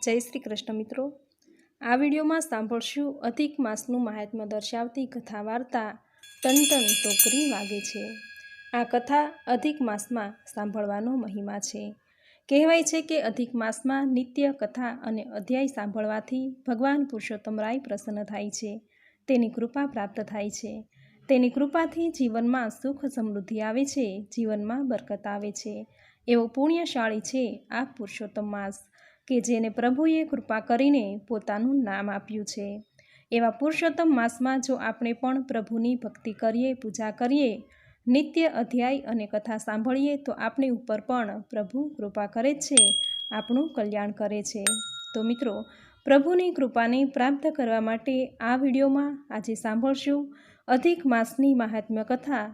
જય શ્રી કૃષ્ણ મિત્રો, આ વિડીયોમાં સાંભળશું અધિક માસનું મહાત્મ્ય દર્શાવતી કથા વાર્તા ટન ટોકરી વાગે છે। આ કથા અધિક માસમાં સાંભળવાનો મહિમા છે। કહેવાય છે કે અધિક માસમાં નિત્ય કથા અને અધ્યાય સાંભળવાથી ભગવાન પુરુષોત્તમ રાય પ્રસન્ન થાય છે, તેની કૃપા પ્રાપ્ત થાય છે। તેની કૃપાથી જીવનમાં સુખ સમૃદ્ધિ આવે છે, જીવનમાં બરકત આવે છે। એવો પુણ્યશાળી છે આ પુરુષોત્તમ માસ કે જેને પ્રભુએ કૃપા કરીને પોતાનું નામ આપ્યું છે। એવા પુરુષોત્તમ માસમાં જો આપણે પણ પ્રભુની ભક્તિ કરીએ, પૂજા કરીએ, નિત્ય અધ્યાય અને કથા સાંભળીએ તો આપણી ઉપર પણ પ્રભુ કૃપા કરે છે, આપણું કલ્યાણ કરે છે। તો મિત્રો, પ્રભુની કૃપાને પ્રાપ્ત કરવા માટે આ વિડીયોમાં આજે સાંભળશું અધિક માસની મહાત્મ્ય કથા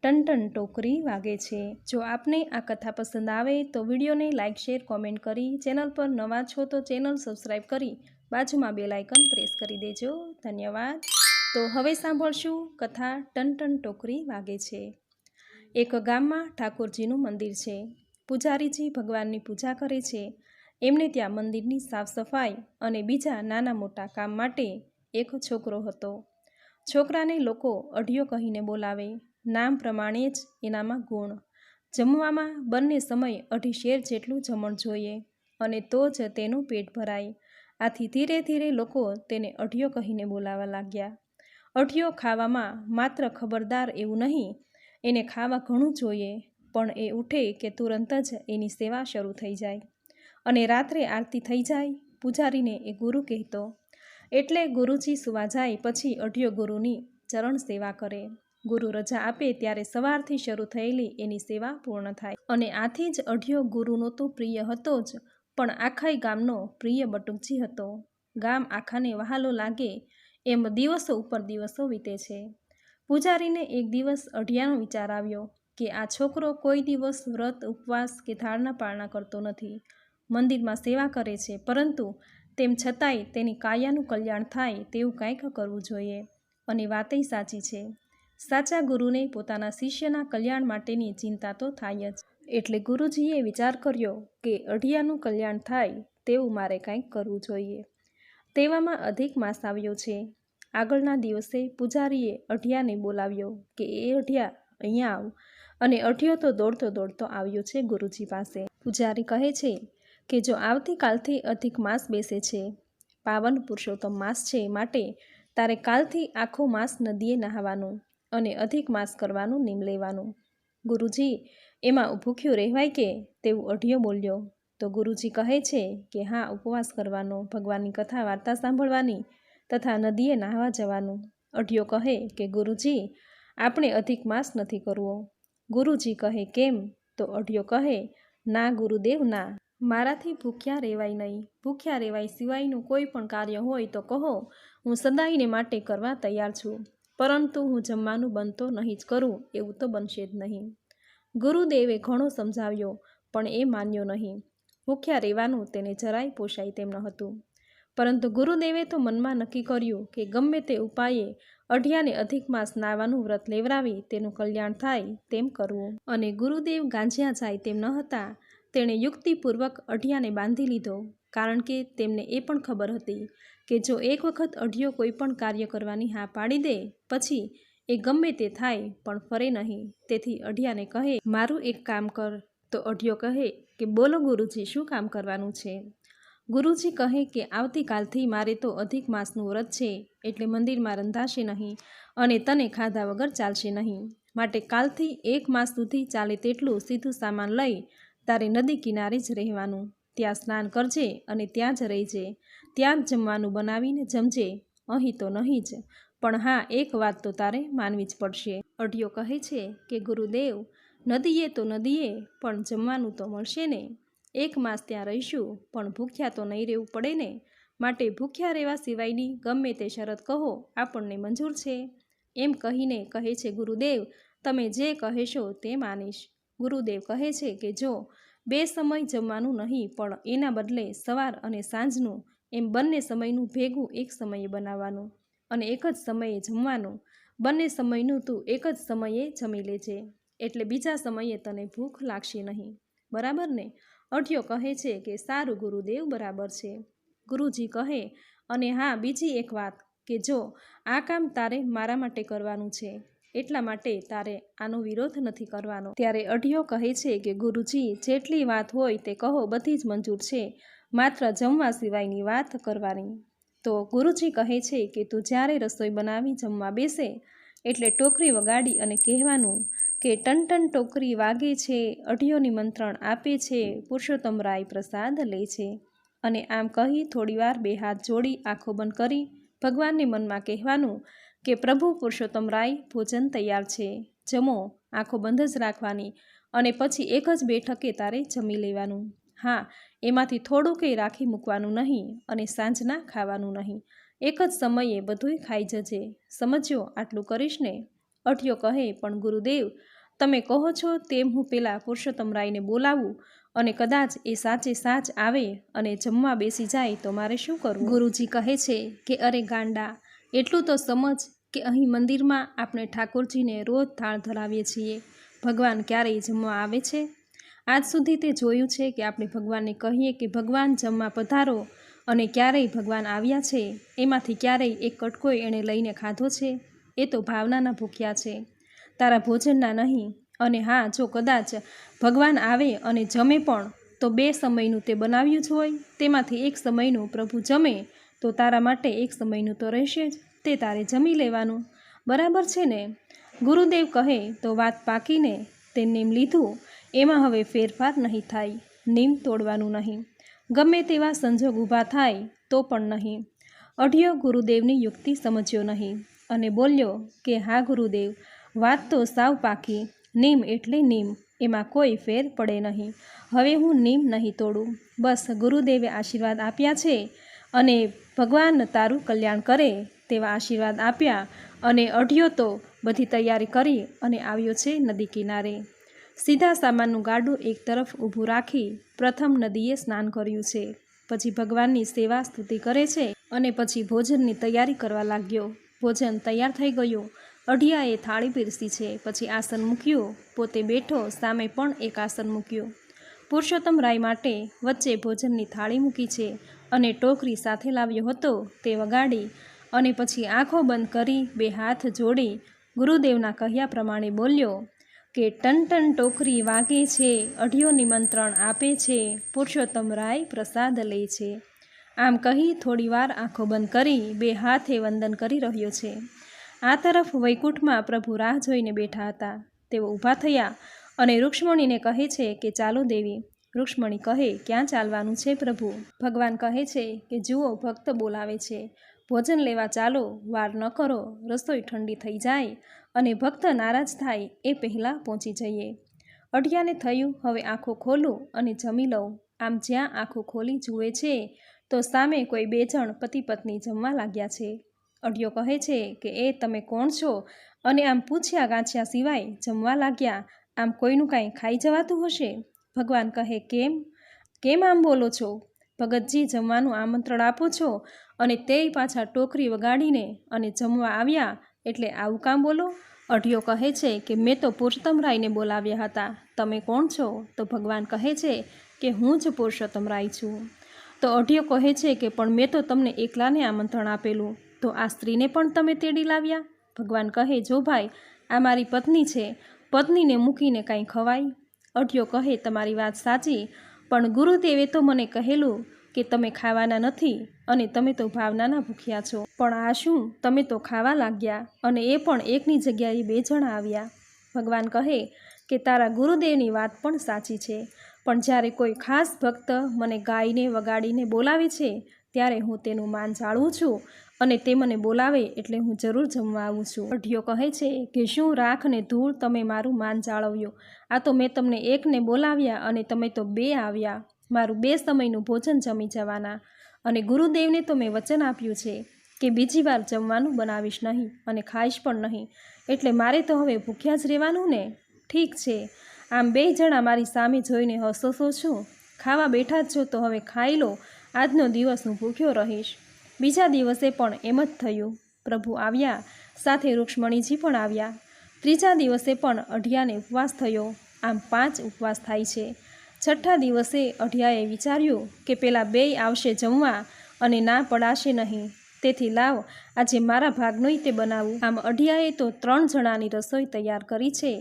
ટન ટોકરી વાગે છે। જો આપને આ કથા પસંદ આવે તો વિડીયોને લાઇક, શેર, કોમેન્ટ કરી, ચેનલ પર નવા છો તો ચેનલ સબસ્ક્રાઈબ કરી બાજુમાં બેલ આઇકન પ્રેસ કરી દેજો। ધન્યવાદ। તો હવે સાંભળશું કથા ટન ટોકરી વાગે છે। એક ગામમાં ઠાકોરજીનું મંદિર છે। પૂજારીજી ભગવાનની પૂજા કરે છે। એમને ત્યાં મંદિરની સાફ સફાઈ અને બીજા નાના મોટા કામ માટે એક છોકરો હતો। છોકરાને લોકો અઢિયો કહીને બોલાવે, નામ પ્રમાણે જ એનામાં ગુણ। જમવામાં બંને સમય 2.5 શેર જેટલું જમણ જોઈએ અને તો જ તેનું પેટ ભરાય। આથી ધીરે ધીરે લોકો તેને અઢિયો કહીને બોલાવા લાગ્યા। અઢિયો ખાવામાં માત્ર ખબરદાર એવું નહીં, એને ખાવા ઘણું જોઈએ, પણ એ ઉઠે કે તુરંત જ એની સેવા શરૂ થઈ જાય અને રાત્રે આરતી થઈ જાય પૂજારીને એ ગુરુ કહેતો, એટલે ગુરુજી સુવા જાય પછી અઢિયો ગુરુની ચરણ સેવા કરે। ગુરુ રજા આપે ત્યારે સવારથી શરૂ થયેલી એની સેવા પૂર્ણ થાય અને આથી જ અઢિયો ગુરુનો તો પ્રિય હતો જ, પણ આખાય ગામનો પ્રિય બટુકજી હતો। ગામ આખાને વહાલો લાગે એમ દિવસો ઉપર દિવસો વીતે છે। પૂજારીને એક દિવસ અઢિયાનો વિચાર આવ્યો કે આ છોકરો કોઈ દિવસ વ્રત, ઉપવાસ કે ધારણા પાળના કરતો નથી, મંદિરમાં સેવા કરે છે, પરંતુ તેમ છતાંય તેની કાયાનું કલ્યાણ થાય તેવું કંઈક કરવું જોઈએ। અને વાતય સાચી છે, સાચા ગુરુને પોતાના શિષ્યના કલ્યાણ માટેની ચિંતા તો થાય જ। એટલે ગુરુજીએ વિચાર કર્યો કે અઢિયાનું કલ્યાણ થાય તેવું મારે કંઈક કરવું જોઈએ। તેવામાં અધિક માસ આવ્યો છે। આગળના દિવસે પૂજારીએ અઢિયાને બોલાવ્યો કે એ અઢિયા અહીંયા આવ, અને અઢિયો તો દોડતો દોડતો આવ્યો છે ગુરુજી પાસે। પૂજારી કહે છે કે જો આવતીકાલથી અધિક માસ બેસે છે, પાવન પુરુષોત્તમ માસ છે, માટે તારે કાલથી આખો માસ નદીએ નહાવાનું અને અધિક માસ કરવાનું નિયમ લેવાનું। ગુરુજી, એમાં ભૂખ્યું રહેવાય કે? તેવું અઢિયો બોલ્યો। તો ગુરુજી કહે છે કે હા, ઉપવાસ કરવાનો, ભગવાનની કથા વાર્તા સાંભળવાની તથા નદીએ નહાવા જવાનું। અઢિયો કહે કે ગુરુજી, આપણે અધિક માસ નથી કરવો। ગુરુજી કહે કેમ? તો અઢિયો કહે, ના ગુરુદેવ ના, મારાથી ભૂખ્યા રહેવાય નહીં। ભૂખ્યા રહેવાય સિવાયનું કોઈ પણ કાર્ય હોય તો કહો, હું સદાયને માટે કરવા તૈયાર છું, પરંતુ હું જમવાનું બંધ તો નહીં જ કરું એવું તો બનશે જ નહીં। ગુરુદેવે ઘણો સમજાવ્યો પણ એ માન્યો નહીં। ભૂખ્યા રહેવાનું તેને જરાય પોસાય તેમ ન હતું, પરંતુ ગુરુદેવે તો મનમાં નક્કી કર્યું કે ગમે તે ઉપાયે અઢિયાને અધિક માસ નાવાનું વ્રત લેવડાવી તેનું કલ્યાણ થાય તેમ કરવું। અને ગુરુદેવ ગાંજ્યા જાય તેમ ન હતા, તેણે યુક્તિપૂર્વક અઢિયાને બાંધી લીધો, કારણ કે તેમને એ પણ ખબર હતી કે જો એક વખત અઢિયો કોઈ પણ કાર્ય કરવાની હા પાડી દે પછી એ ગમે તે થાય પણ ફરે નહીં। તેથી અઢિયાને કહે, મારું એક કામ કર। તો અઢિયો કહે કે બોલો ગુરુજી, શું કામ કરવાનું છે? ગુરુજી કહે કે આવતીકાલથી મારે તો અધિક માસનું વ્રત છે, એટલે મંદિરમાં રંધાશે નહીં અને તને ખાધા વગર ચાલશે નહીં, માટે કાલથી 1 માસ સુધી ચાલે તેટલું સીધું સામાન લઈ તારે નદી કિનારે જ રહેવાનું। ત્યાં સ્નાન કરજે અને ત્યાં જ રહેજે, ત્યાં જ જમવાનું બનાવીને જમજે, અહીં તો નહીં જ, પણ હા, એક વાત તો તારે માનવી જ પડશે। અઢિયો કહે છે કે ગુરુદેવ, નદીએ તો નદીએ, પણ જમવાનું તો મળશે ને? 1 માસ ત્યાં રહીશું પણ ભૂખ્યા તો નહીં રહેવું પડે ને? માટે ભૂખ્યા રહેવા સિવાયની ગમે તે શરત કહો, આપણને મંજૂર છે। એમ કહીને કહે છે, ગુરુદેવ, તમે જે કહેશો તે માનીશ। ગુરુદેવ કહે છે કે જો 2 સમય જમવાનું નહીં, પણ એના બદલે સવાર અને સાંજનું એમ બંને સમયનું ભેગું એક સમયે બનાવવાનું અને એક જ સમયે જમવાનું। બંને સમયનું તું એક જ સમયે જમી લેજે, એટલે બીજા સમયે તને ભૂખ લાગશે નહીં, બરાબર ને? અઢિયો કહે છે કે સારું ગુરુદેવ, બરાબર છે। ગુરુજી કહે, અને હા, બીજી એક વાત કે જો આ કામ તારે મારા માટે કરવાનું છે એટલા માટે તારે આનો વિરોધ નથી કરવાનો. ત્યારે અઢિયો કહે છે કે ગુરુજી, જેટલી વાત હોય તે કહો, બધી જ મંજૂર છે, માત્ર જમવા સિવાયની વાત કરવાની. તો ગુરુજી કહે છે કે તું જ્યારે રસોઈ બનાવી જમવા બેસે એટલે ટોકરી વગાડી અને કહેવાનું કે ટન ટન ટોકરી વાગે છે, અઢિયો નિમંત્રણ આપે છે, પુરુષોત્તમ રાય પ્રસાદ લે છે. અને આમ કહી થોડીવાર બે હાથ જોડી આંખો બંધ કરી ભગવાનને મનમાં કહેવાનું કે પ્રભુ પુરુષોત્તમ રાય, ભોજન તૈયાર છે, જમો. આંખો બંધ જ રાખવાની અને પછી એક જ બેઠકે તારે જમી લેવાનું. હા, એમાંથી થોડું કંઈ રાખી મૂકવાનું નહીં અને સાંજના ખાવાનું નહીં. એક જ સમયે બધુંય ખાઈ જજે, સમજ્યો? આટલું કરીશ ને? અઢિયો કહે, પણ ગુરુદેવ, તમે કહો છો તેમ હું પેલા પુરુષોત્તમ રાયને બોલાવું અને કદાચ એ સાચે સાચ આવે અને જમવા બેસી જાય તો મારે શું કરવું? ગુરુજી કહે છે કે અરે ગાંડા, એટલું તો સમજ કે અહીં મંદિરમાં આપણે ઠાકોરજીને રોજ થાળ ધરાવીએ છીએ. ભગવાન ક્યારેય જમવા આવે છે? આજ સુધી તે જોયું છે કે આપણે ભગવાનને કહીએ કે ભગવાન જમવા પધારો અને ક્યારેય ભગવાન આવ્યા છે? એમાંથી ક્યારેય એક કટકોય એણે લઈને ખાધો છે? એ તો ભાવનાના ભૂખ્યા છે, તારા ભોજનના નહીં. અને હા, જો કદાચ ભગવાન આવે અને જમે પણ તો 2 સમયનું તે બનાવ્યું જ હોય, તેમાંથી એક સમયનું પ્રભુ જમે તો તારા માટે એક સમયનું તો રહેશે જ, તે તારે જમી લેવાનું. બરાબર છે ને? ગુરુદેવ કહે તો વાત પાકીને. તે નિયમ લીધું, એમાં હવે ફેરફાર નહીં થાય. નિયમ તોડવાનું નહીં, ગમે તેવા સંજોગ ઊભા થાય તો પણ નહીં. અઢિયો ગુરુદેવની યુક્તિ સમજ્યો નહીં અને બોલ્યો કે હા ગુરુદેવ, વાત તો સાવ પાકી. નિયમ એટલે નિયમ, એમાં કોઈ ફેર પડે નહીં. હવે હું નિયમ નહીં તોડું. બસ ગુરુદેવે આશીર્વાદ આપ્યા છે અને ભગવાન તારું કલ્યાણ કરે તેવા આશીર્વાદ આપ્યા. અને અઢિયો તો બધી તૈયારી કરી અને આવ્યો છે નદી કિનારે. સીધા સામાનનું ગાડું એક તરફ ઊભું રાખી પ્રથમ નદીએ સ્નાન કર્યું છે, પછી ભગવાનની સેવા સ્તુતિ કરે છે અને પછી ભોજનની તૈયારી કરવા લાગ્યો. ભોજન તૈયાર થઈ ગયું. અઢિયાએ થાળી પીરસી છે, પછી આસન મૂક્યું, પોતે બેઠો, સામે પણ એક આસન મૂક્યું. પુરુષોત્તમ રાય માટે વચ્ચે ભોજનની થાળી મૂકી છે અને ટોકરી સાથે લાવ્યો હતો તે વગાડી અને પછી આંખો બંધ કરી 2 હાથ જોડી ગુરુદેવના કહ્યા પ્રમાણે બોલ્યો કે ટન ટન ટોકરી વાગે છે, અઢિયો નિમંત્રણ આપે છે, પુરુષોત્તમ રાય પ્રસાદ લે છે. આમ કહી થોડીવાર આંખો બંધ કરી 2 હાથે વંદન કરી રહ્યો છે. આ તરફ વૈકુંઠમાં પ્રભુ રાહ જોઈને બેઠા હતા. તેઓ ઊભા થયા અને રૂક્ષ્મણીને કહે છે કે ચાલો દેવી. રૂક્ષ્મણી કહે, ક્યાં ચાલવાનું છે પ્રભુ? ભગવાન કહે છે કે જુઓ, ભક્ત બોલાવે છે, ભોજન લેવા ચાલો, વાર ન કરો, રસોઈ ઠંડી થઈ જાય અને ભક્ત નારાજ થાય એ પહેલાં પહોંચી જઈએ. અઢિયાને થયું, હવે આંખો ખોલું અને જમી લઉં. આમ જ્યાં આંખો ખોલી જુએ છે તો સામે કોઈ 2 જણ પતિ પત્ની જમવા લાગ્યા છે. અઢિયો કહે છે કે એ તમે કોણ છો અને આમ પૂછ્યા ગાંછ્યા સિવાય જમવા લાગ્યા? આમ કોઈનું કાંઈ ખાઈ જવાતું હશે? ભગવાન કહે, કેમ આમ બોલો છો? ભગતજી, જમવાનું આમંત્રણ આપો છો અને તેય પાછા ટોકરી વગાડીને અને જમવા આવ્યા, એટલે આવું કામ બોલો? અઢિયો કહે છે કે મેં તો પુરુષોત્તમ રાયને બોલાવ્યા હતા, તમે કોણ છો? તો ભગવાન કહે છે કે હું જ પુરુષોત્તમ રાય છું. તો અઢિયો કહે છે કે પણ મેં તો તમને એકલાને આમંત્રણ આપેલું, તો આ સ્ત્રીને પણ તમે તેડી લાવ્યા? ભગવાન કહે, જો ભાઈ, આ મારી પત્ની છે, પત્નીને મૂકીને કાંઈ ખવાય? અઢિયો કહે, તમારી વાત સાચી, પણ ગુરુદેવે તો મને કહેલું કે તમે ખાવાના નથી અને તમે તો ભાવનાના ભૂખ્યા છો. પણ આ શું, તમે તો ખાવા લાગ્યા અને એ પણ એકની જગ્યાએ 2 જણા આવ્યા. ભગવાન કહે કે તારા ગુરુદેવની વાત પણ સાચી છે, પણ જ્યારે કોઈ ખાસ ભક્ત મને ગાઈને વગાડીને બોલાવે છે ત્યારે હું તેનું માન જાળવું છું અને તે મને બોલાવે એટલે હું જરૂર જમવા આવું છું. અઢિયો કહે છે કે શું રાખ ને ધૂળ, તમે મારું માન જાળવ્યું? આ તો મેં તમને એકને બોલાવ્યા અને તમે તો 2 આવ્યા. મારું 2 સમયનું ભોજન જમી જવાના અને ગુરુદેવને તો મેં વચન આપ્યું છે કે બીજી વાર જમવાનું બનાવીશ નહીં અને ખાઈશ પણ નહીં, એટલે મારે તો હવે ભૂખ્યા જ રહેવાનું ને? ઠીક છે, આમ 2 જણા મારી સામે જોઈને હસો છું, ખાવા બેઠા જ છો તો હવે ખાઈ લો, આજનો દિવસ હું ભૂખ્યો રહીશ. બીજા દિવસે પણ એમ જ થયું. પ્રભુ આવ્યા, સાથે રૂક્ષ્મણીજી પણ આવ્યા. ત્રીજા દિવસે પણ અઢિયાને ઉપવાસ થયો. આમ 5 ઉપવાસ થાય છે. છઠ્ઠા દિવસે અઢિયાએ વિચાર્યું કે પેલા 2 આવશે જમવા અને ના પડાશે નહીં. તેથી લાવ આજે મારા ભાગનુંય તે બનાવું. આમ અઢિયાએ તો 3 જણાની રસોઈ તૈયાર કરી છે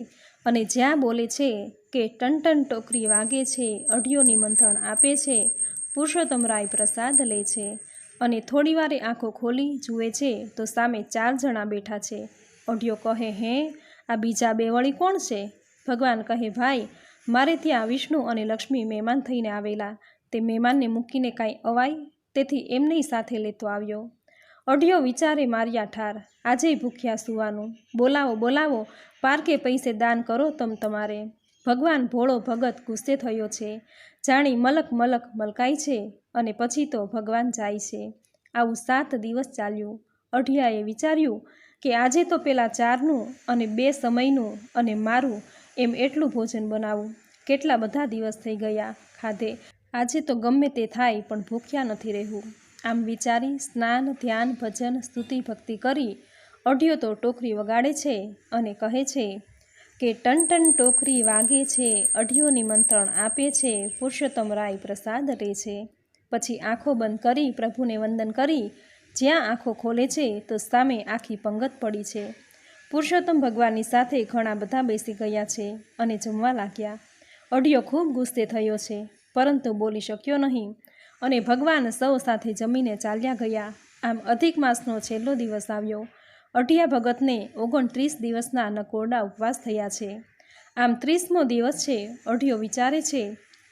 અને જ્યાં બોલે છે કે ટન ટોકરી વાગે છે, અઢિયો નિમંત્રણ આપે છે, પુરુષોત્તમરાય પ્રસાદ લે છે અને થોડીવારે આંખો ખોલી જુએ છે તો સામે 4 જણા બેઠા છે. અઢિયો કહે, હે, આ બીજા 2 વળી કોણ છે? ભગવાન કહે, ભાઈ, મારે ત્યાં વિષ્ણુ અને લક્ષ્મી મહેમાન થઈને આવેલા. તે મહેમાનને મૂકીને કાંઈ અવાય, તેથી એમનેય સાથે લેતો આવ્યો. અઢિયો વિચારે માર્યા ઠાર, આજેય ભૂખ્યા સુવાનું. બોલાવો બોલાવો, પારકે પૈસે દાન કરો તમારે. ભગવાન ભોળો ભગત ગુસ્સે થયો છે, જાણી મલક મલકાય છે અને પછી તો ભગવાન જાય છે. આવું 7 દિવસ ચાલ્યું. અઢિયાએ વિચાર્યું કે આજે તો પેલા 4નું અને 2 સમયનું અને મારું એમ એટલું ભોજન બનાવું. કેટલા બધા દિવસ થઈ ગયા ખાધે, આજે તો ગમે તે થાય પણ ભૂખ્યા નથી રહેવું. આમ વિચારી સ્નાન, ધ્યાન, ભજન, સ્તુતિ, ભક્તિ કરી અઢિયો તો ટોકરી વગાડે છે અને કહે છે કે ટન ટોકરી વાગે છે, અઢિયો નિમંત્રણ આપે છે, પુરુષોત્તમરાય પ્રસાદ લે છે. પછી આંખો બંધ કરી પ્રભુને વંદન કરી જ્યાં આંખો ખોલે છે તો સામે આખી પંગત પડી છે. પુરુષોત્તમ ભગવાનની સાથે ઘણા બધા બેસી ગયા છે અને જમવા લાગ્યા. અઢિયો ખૂબ ગુસ્સે થયો છે, પરંતુ બોલી શક્યો નહીં અને ભગવાન સૌ સાથે જમીને ચાલ્યા ગયા. આમ અધિક માસનો છેલ્લો દિવસ આવ્યો. અઢિયા ભગતને 29 દિવસના નકોરડા ઉપવાસ થયા છે. આમ 30મો દિવસ છે. અઢિયો વિચારે છે,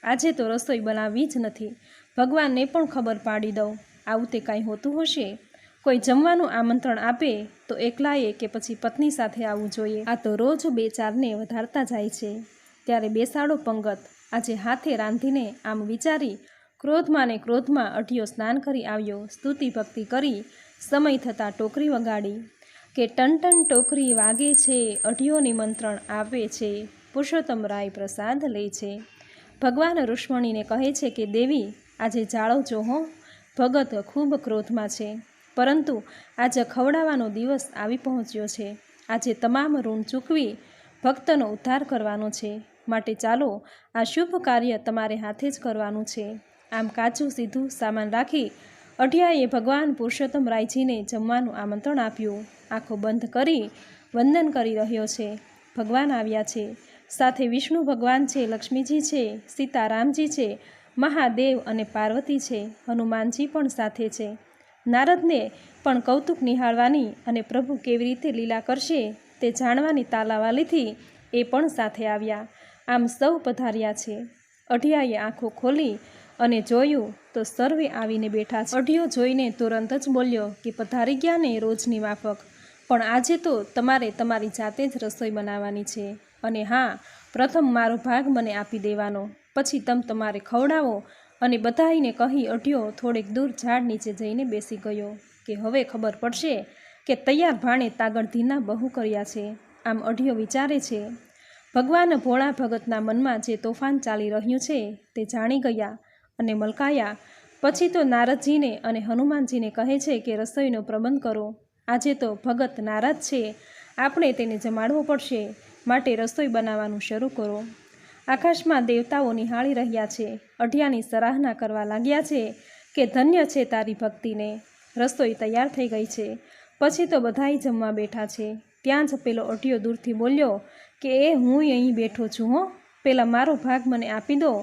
આજે તો રસોઈ બનાવવી જ નથી. ભગવાનને પણ ખબર પાડી દઉં. આવું તે કાંઈ હોતું હશે? કોઈ જમવાનું આમંત્રણ આપે તો એકલાએ કે પછી પત્ની સાથે આવવું જોઈએ. આ તો રોજ 2-4ને વધારતા જાય છે. ત્યારે બેસાડો પંગત. આજે હાથે રાંધીને. આમ વિચારી ક્રોધમાં ને ક્રોધમાં અઢિયો સ્નાન કરી આવ્યો. સ્તુતિ ભક્તિ કરી સમય થતાં ટોકરી વગાડી કે ટન ટોકરી વાગે છે, અઢિયો નિમંત્રણ આપે છે, પુરુષોત્તમરાય પ્રસાદ લે છે. ભગવાન રુક્ષ્મણીને કહે છે કે દેવી, આજે જાળવજો હો. ભગત ખૂબ ક્રોધમાં છે, પરંતુ આજે ખવડાવવાનો દિવસ આવી પહોંચ્યો છે. આજે તમામ ઋણ ચૂકવી ભક્તનો ઉદ્ધાર કરવાનો છે. માટે ચાલો, આ શુભ કાર્ય તમારે હાથે જ કરવાનું છે. આમ કાચું સીધું સામાન રાખી અઢિયાએ ભગવાન પુરુષોત્તમરાયજીને જમવાનું આમંત્રણ આપ્યું. આંખો બંધ કરી વંદન કરી રહ્યો છે. ભગવાન આવ્યા છે. સાથે વિષ્ણુ ભગવાન છે, લક્ષ્મીજી છે, સીતારામજી છે, મહાદેવ અને પાર્વતી છે, હનુમાનજી પણ સાથે છે. નારદને પણ કૌતુક નિહાળવાની અને પ્રભુ કેવી રીતે લીલા કરશે તે જાણવાની તાલાવાલીથી એ પણ સાથે આવ્યા. આમ સૌ પધાર્યા છે. અઢિયાએ આંખો ખોલી અને જોયું તો સર્વે આવીને બેઠા છે. અઢિયો જોઈને તુરંત જ બોલ્યો કે પધારી ગયા ને રોજની માફક, પણ આજે તો તમારે તમારી જાતે જ રસોઈ બનાવવાની છે. અને હા, પ્રથમ મારો ભાગ મને આપી દેવાનો, પછી તમારે ખવડાવો. અને બધાઈને કહી અઢિયો થોડેક દૂર ઝાડ નીચે જઈને બેસી ગયો કે હવે ખબર પડશે કે તૈયાર ભાણે તાગડધીના બહુ કર્યા છે. આમ અઢિયો વિચારે છે. ભગવાન ભોળા ભગતના મનમાં જે તોફાન ચાલી રહ્યું છે તે જાણી ગયા અને મલકાયા. પછી તો નારદજીને અને હનુમાનજીને કહે છે કે રસોઈનો પ્રબંધ કરો. આજે તો ભગત નારાજ છે, આપણે તેને જમાડવો પડશે, માટે રસોઈ બનાવવાનું શરૂ કરો. આકાશમાં દેવતાઓ નિહાળી રહ્યા છે. અઢિયાની સરાહના કરવા લાગ્યા છે કે ધન્ય છે તારી ભક્તિને. રસોઈ તૈયાર થઈ ગઈ છે. પછી તો બધાય જમવા બેઠા છે. ત્યાં જ પેલો અઢિયો દૂરથી બોલ્યો કે હું અહીં બેઠો છું હો, પેલા મારો ભાગ મને આપી દો.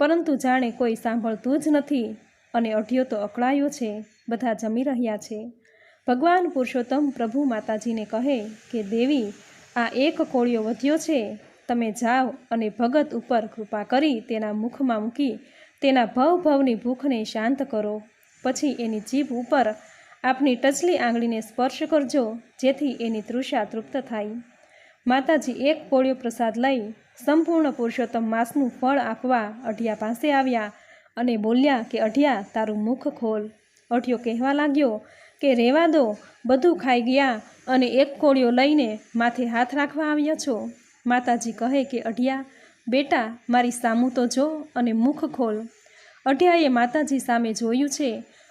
પરંતુ જાણે કોઈ સાંભળતું જ નથી અને અઢિયો તો અકળાયો છે. બધા જમી રહ્યા છે. ભગવાન પુરુષોત્તમ પ્રભુ માતાજીને કહે કે દેવી, આ એક કોળિયો વધ્યો છે, તમે જાઓ અને ભગત ઉપર કૃપા કરી તેના મુખમાં મૂકી તેના ભવની ભૂખને શાંત કરો. પછી એની જીભ ઉપર આપની ટચલી આંગળીને સ્પર્શ કરજો, જેથી એની તૃષા તૃપ્ત થાય. માતાજી એક કોળિયો પ્રસાદ લઈ સંપૂર્ણ પુરુષોત્તમ માસનું ફળ આપવા અઢિયા પાસે આવ્યા અને બોલ્યા કે અઢિયા, તારું મુખ ખોલ. અઢિયો કહેવા લાગ્યો કે રહેવા દો, બધું ખાઈ ગયા અને એક કોળિયો લઈને માથે હાથ રાખવા આવ્યા છો. માતાજી કહે કે અઢિયા બેટા, મારી સામું તો જો અને મુખ ખોલ. અઢિયાએ માતાજી સામે જોયું છે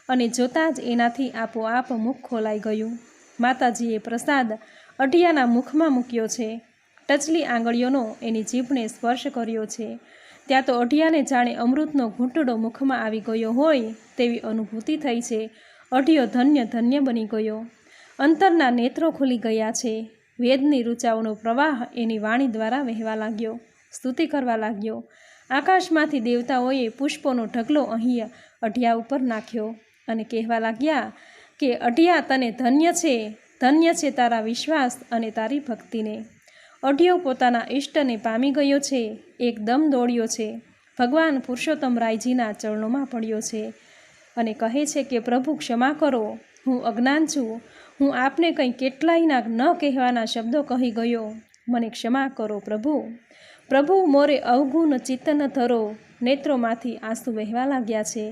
અને જોતાં જ એનાથી આપોઆપ મુખ ખોલાઈ ગયું. માતાજીએ પ્રસાદ અઢિયાના મુખમાં મૂક્યો છે. ટચલી આંગળીઓનો એની જીભને સ્પર્શ કર્યો છે. ત્યાં તો અઢિયાને જાણે અમૃતનો ઘૂંટડો મુખમાં આવી ગયો હોય તેવી અનુભૂતિ થઈ છે. અઢિયો ધન્ય ધન્ય બની ગયો. અંતરના નેત્રો ખુલી ગયા છે. વેદની ઋચાઓનો પ્રવાહ એની વાણી દ્વારા વહેવા લાગ્યો. સ્તુતિ કરવા લાગ્યો. આકાશમાંથી દેવતાઓએ પુષ્પોનો ઢગલો અહીં અઢિયા ઉપર નાખ્યો અને કહેવા લાગ્યા કે અઢિયા તને ધન્ય છે તારા વિશ્વાસ અને તારી ભક્તિને. અઢિયો પોતાના ઈષ્ટને પામી ગયો છે. એકદમ દોડ્યો છે. ભગવાન પુરુષોત્તમ રાયજીના ચરણોમાં પડ્યો છે અને કહે છે કે પ્રભુ ક્ષમા કરો, હું અજ્ઞાન છું. હું આપને કંઈ કેટલાયના ન કહેવાના શબ્દો કહી ગયો. મને ક્ષમા કરો પ્રભુ. પ્રભુ મોરે અવગુણ ચિત્ત ન ધરો. નેત્રોમાંથી આંસુ વહેવા લાગ્યા છે.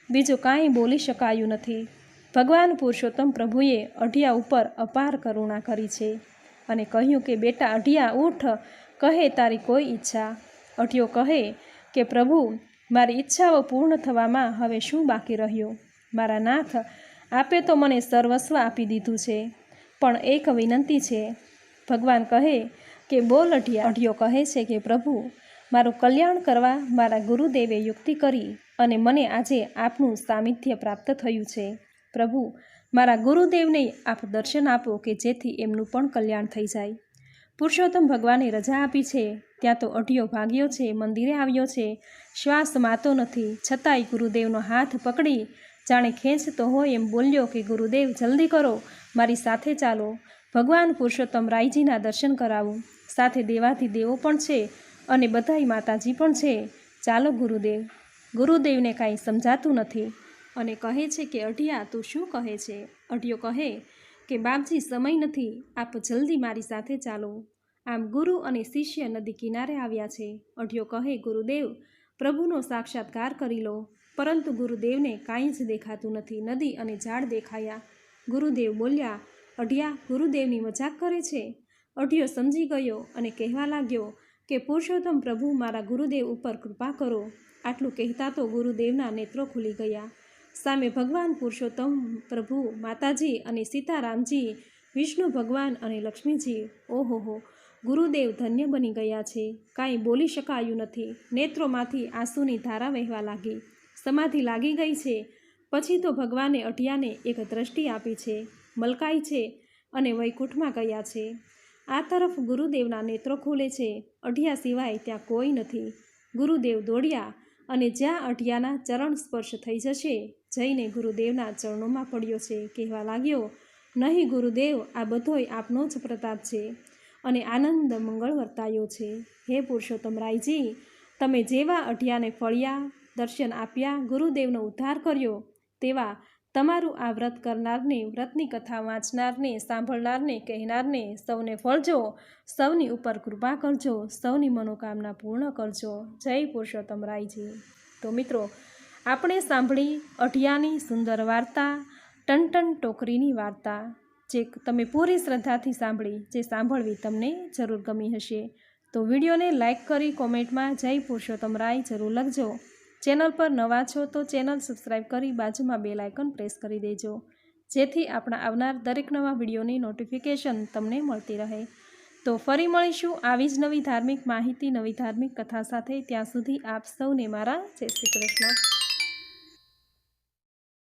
બીજું કાંઈ બોલી શકાયું નથી. ભગવાન પુરુષોત્તમ પ્રભુએ અઢિયા ઉપર અપાર કરુણા કરી છે અને કહ્યું કે બેટા અઢિયા ઉઠ, કહે તારી કોઈ ઈચ્છા. અઢિયો કહે કે પ્રભુ, મારી ઈચ્છાઓ પૂર્ણ થવામાં હવે શું બાકી રહ્યું? મારા નાથ, આપે તો મને સર્વસ્વ આપી દીધું છે, પણ એક વિનંતી છે. ભગવાન કહે કે બોલ અઢિયા. અઢિયો કહે છે કે પ્રભુ, મારું કલ્યાણ કરવા મારા ગુરુદેવે યુક્તિ કરી અને મને આજે આપનું સામિધ્ય પ્રાપ્ત થયું છે. પ્રભુ, મારા ગુરુદેવને આપ દર્શન આપો કે જેથી એમનું પણ કલ્યાણ થઈ જાય. પુરુષોત્તમ ભગવાને રજા આપી છે. ત્યાં તો અઢિયો ભાગ્યો છે, મંદિરે આવ્યો છે. શ્વાસ માતો નથી, છતાંય ગુરુદેવનો હાથ પકડી જાણે ખેંચતો હોય એમ બોલ્યો કે ગુરુદેવ જલ્દી કરો, મારી સાથે ચાલો. ભગવાન પુરુષોત્તમ રાયજીના દર્શન કરાવું. સાથે દેવાધિદેવો પણ છે અને બધાય માતાજી પણ છે. ચાલો ગુરુદેવ. ગુરુદેવને કાંઈ સમજાતું નથી અને કહે છે કે અઢિયા તું શું કહે છે? અઢિયો કહે કે બાપજી સમય નથી, આપ જલ્દી મારી સાથે ચાલો. આમ ગુરુ અને શિષ્ય નદી કિનારે આવ્યા છે. અઢિયો કહે ગુરુદેવ, પ્રભુનો સાક્ષાત્કાર કરી લો. પરંતુ ગુરુદેવને કાંઈ જ દેખાતું નથી. નદી અને ઝાડ દેખાયા. ગુરુદેવ બોલ્યા, અઢિયા ગુરુદેવની મજાક કરે છે? અઢિયો સમજી ગયો અને કહેવા લાગ્યો કે પુરુષોત્તમ પ્રભુ, મારા ગુરુદેવ ઉપર કૃપા કરો. આટલું કહેતા તો ગુરુદેવના નેત્રો ખુલી ગયા. સામે ભગવાન પુરુષોત્તમ પ્રભુ, માતાજી અને સીતારામજી, વિષ્ણુ ભગવાન અને લક્ષ્મીજી. ઓહોહો, ગુરુદેવ ધન્ય બની ગયા છે. કાંઈ બોલી શકાયું નથી. નેત્રોમાંથી આંસુની ધારા વહેવા લાગી. સમાધિ લાગી ગઈ છે. પછી તો ભગવાને અઢિયાને એક દ્રષ્ટિ આપી છે, મલકાઈ છે અને વૈકુંઠમાં ગયા છે. આ તરફ ગુરુદેવના નેત્રો ખુલે છે. અઢિયા સિવાય ત્યાં કોઈ નથી. ગુરુદેવ દોડ્યા અને જ્યાં અઢિયાના ચરણ સ્પર્શ થઈ જશે, જઈને ગુરુદેવના ચરણોમાં પડ્યો છે. કહેવા લાગ્યો, નહીં ગુરુદેવ, આ બધોય આપનો જ પ્રતાપ છે અને આનંદ મંગળ વર્તાયો છે. હે પુરુષોત્તમ રાયજી, તમે જેવા અઢિયાને ફળ્યા, દર્શન આપ્યા, ગુરુદેવનો ઉદ્ધાર કર્યો, તેવા તમારું આ વ્રત કરનારને, વ્રતની કથા વાંચનારને, સાંભળનારને, કહેનારને સૌને ફળજો. સૌની ઉપર કૃપા કરજો. સૌની મનોકામના પૂર્ણ કરજો. જય પુરુષોત્તમ રાયજી. તો મિત્રો, આપણે સાંભળી અઢિયાની સુંદર વાર્તા, ટનટન ટોકરીની વાર્તા, જે તમે પૂરી શ્રદ્ધાથી સાંભળી, જે સાંભળવી તમને જરૂર ગમી હશે. તો વિડીયોને લાઇક કરી કોમેન્ટમાં જય પુરુષોત્તમ રાય જરૂર લખજો. ચેનલ પર નવા છો તો ચેનલ સબસ્ક્રાઈબ કરી બાજુમાં બેલ આઇકન પ્રેસ કરી દેજો, જેથી આપણા આવનાર દરેક નવા વિડીયોની નોટિફિકેશન તમને મળતી રહે. તો ફરી મળીશું આવી જ નવી ધાર્મિક માહિતી, નવી ધાર્મિક કથા સાથે. ત્યાં સુધી આપ સૌને મારા જય શ્રી કૃષ્ણ.